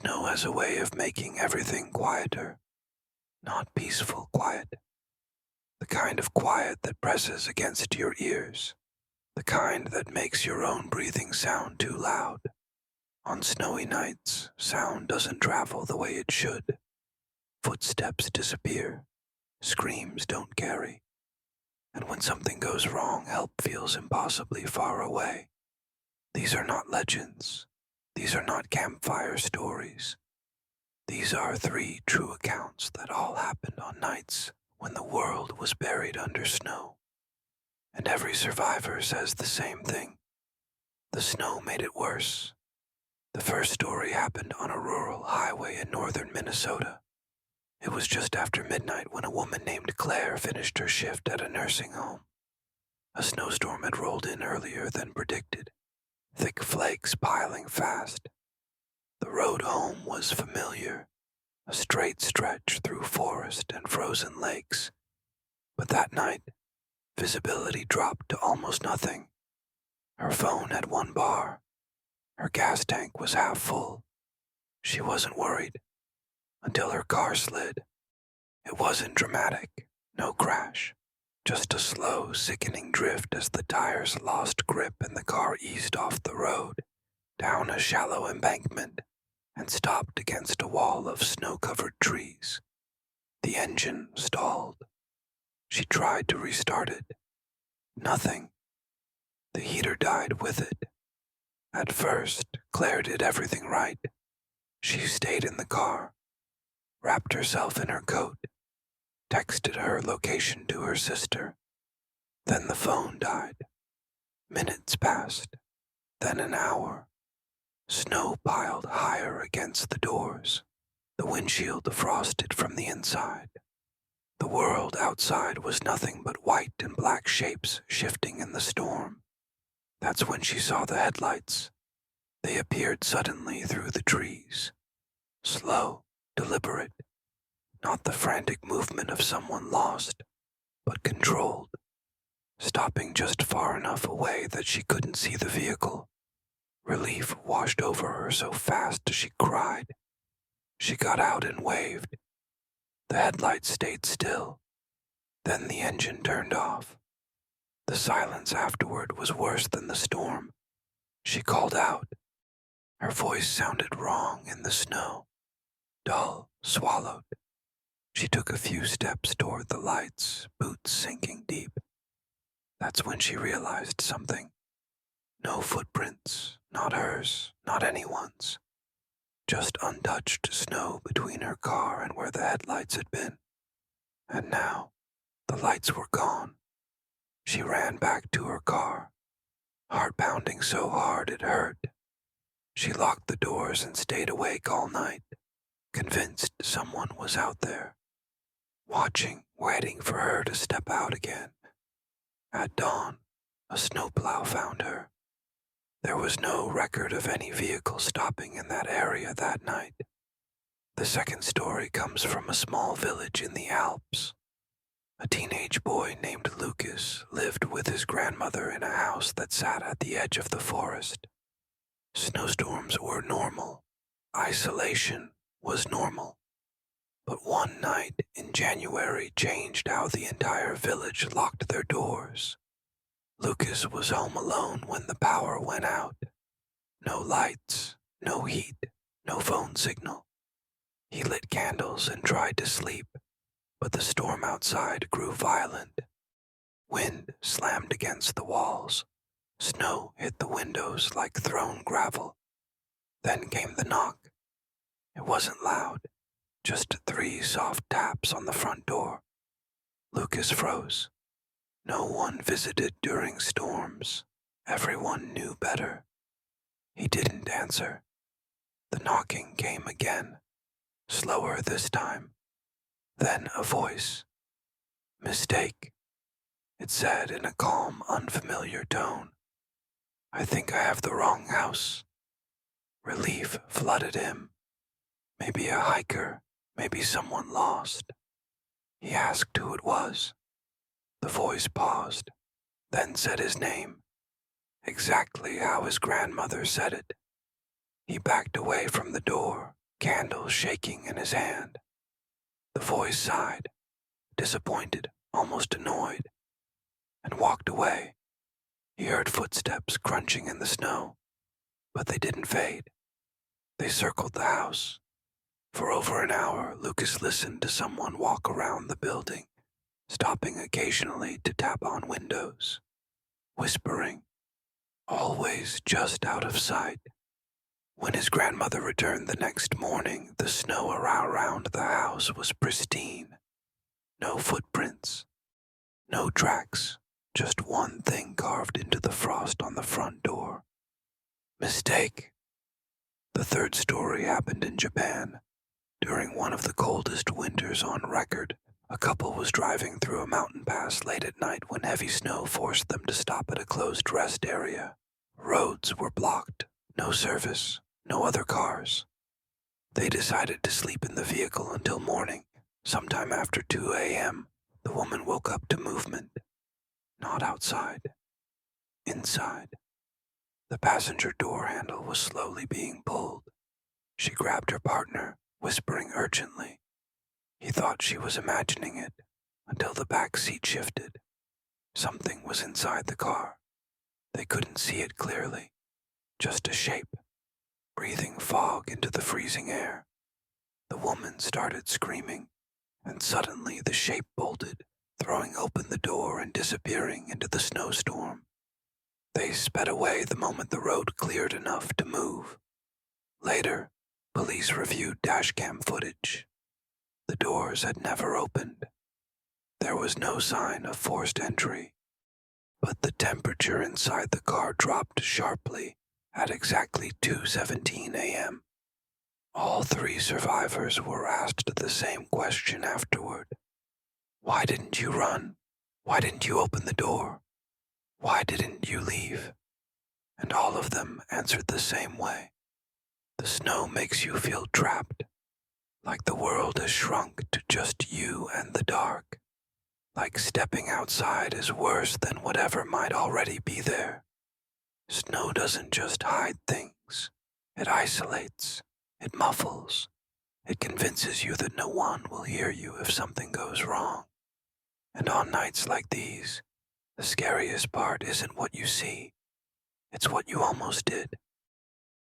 Snow has a way of making everything quieter, not peaceful quiet, the kind of quiet that presses against your ears, the kind that makes your own breathing sound too loud. On snowy nights, sound doesn't travel the way it should. Footsteps disappear, screams don't carry, and when something goes wrong, help feels impossibly far away. These are not legends. These are not campfire stories. These are 3 true accounts that all happened on nights when the world was buried under snow. And every survivor says the same thing. The snow made it worse. The first story happened on a rural highway in northern Minnesota. It was just after midnight when a woman named Claire finished her shift at a nursing home. A snowstorm had rolled in earlier than predicted, thick flakes piling fast. The road home was familiar, a straight stretch through forest and frozen lakes. But that night, visibility dropped to almost nothing. Her phone had 1 bar. Her gas tank was half full. She wasn't worried until her car slid. It wasn't dramatic, no crash, just a slow, sickening drift as the tires lost grip and the car eased off the road, down a shallow embankment, and stopped against a wall of snow-covered trees. The engine stalled. She tried to restart it. Nothing. The heater died with it. At first, Claire did everything right. She stayed in the car, wrapped herself in her coat, texted her location to her sister. Then the phone died. Minutes passed, then an hour. Snow piled higher against the doors. The windshield frosted from the inside. The world outside was nothing but white and black shapes shifting in the storm. That's when she saw the headlights. They appeared suddenly through the trees. Slow, deliberate. Not the frantic movement of someone lost, but controlled. Stopping just far enough away that she couldn't see the vehicle. Relief washed over her so fast she cried. She got out and waved. The headlights stayed still. Then the engine turned off. The silence afterward was worse than the storm. She called out. Her voice sounded wrong in the snow, dull, swallowed. She took a few steps toward the lights, boots sinking deep. That's when she realized something. No footprints, not hers, not anyone's. Just untouched snow between her car and where the headlights had been. And now, the lights were gone. She ran back to her car, heart pounding so hard it hurt. She locked the doors and stayed awake all night, convinced someone was out there, watching, waiting for her to step out again. At dawn, a snowplow found her. There was no record of any vehicle stopping in that area that night. The second story comes from a small village in the Alps. A teenage boy named Lucas lived with his grandmother in a house that sat at the edge of the forest. Snowstorms were normal. Isolation was normal. But one night in January changed how the entire village locked their doors. Lucas was home alone when the power went out. No lights, no heat, no phone signal. He lit candles and tried to sleep, but the storm outside grew violent. Wind slammed against the walls. Snow hit the windows like thrown gravel. Then came the knock. It wasn't loud, just 3 soft taps on the front door. Lucas froze. No one visited during storms. Everyone knew better. He didn't answer. The knocking came again, slower this time. Then a voice. Mistake, it said in a calm, unfamiliar tone. I think I have the wrong house. Relief flooded him. Maybe a hiker, maybe someone lost. He asked who it was. The voice paused, then said his name, exactly how his grandmother said it. He backed away from the door, candle shaking in his hand. The voice sighed, disappointed, almost annoyed, and walked away. He heard footsteps crunching in the snow, but they didn't fade. They circled the house. For over an hour, Lucas listened to someone walk around the building, stopping occasionally to tap on windows, whispering, always just out of sight. When his grandmother returned the next morning, the snow around the house was pristine. No footprints, no tracks, just one thing carved into the frost on the front door. Mistake. The third story happened in Japan. During one of the coldest winters on record, a couple was driving through a mountain pass late at night when heavy snow forced them to stop at a closed rest area. Roads were blocked, no service, no other cars. They decided to sleep in the vehicle until morning. Sometime after 2 a.m., the woman woke up to movement. Not outside. Inside. The passenger door handle was slowly being pulled. She grabbed her partner, whispering urgently. He thought she was imagining it, until the back seat shifted. Something was inside the car. They couldn't see it clearly. Just a shape, breathing fog into the freezing air. The woman started screaming, and suddenly the shape bolted, throwing open the door and disappearing into the snowstorm. They sped away the moment the road cleared enough to move. Later, police reviewed dashcam footage. The doors had never opened. There was no sign of forced entry, but the temperature inside the car dropped sharply at exactly 2:17 a.m. All three survivors were asked the same question afterward. Why didn't you run? Why didn't you open the door? Why didn't you leave? And all of them answered the same way. The snow makes you feel trapped, like the world has shrunk to just you and the dark, like stepping outside is worse than whatever might already be there. Snow doesn't just hide things, it isolates, it muffles, it convinces you that no one will hear you if something goes wrong. And on nights like these, the scariest part isn't what you see, it's what you almost did.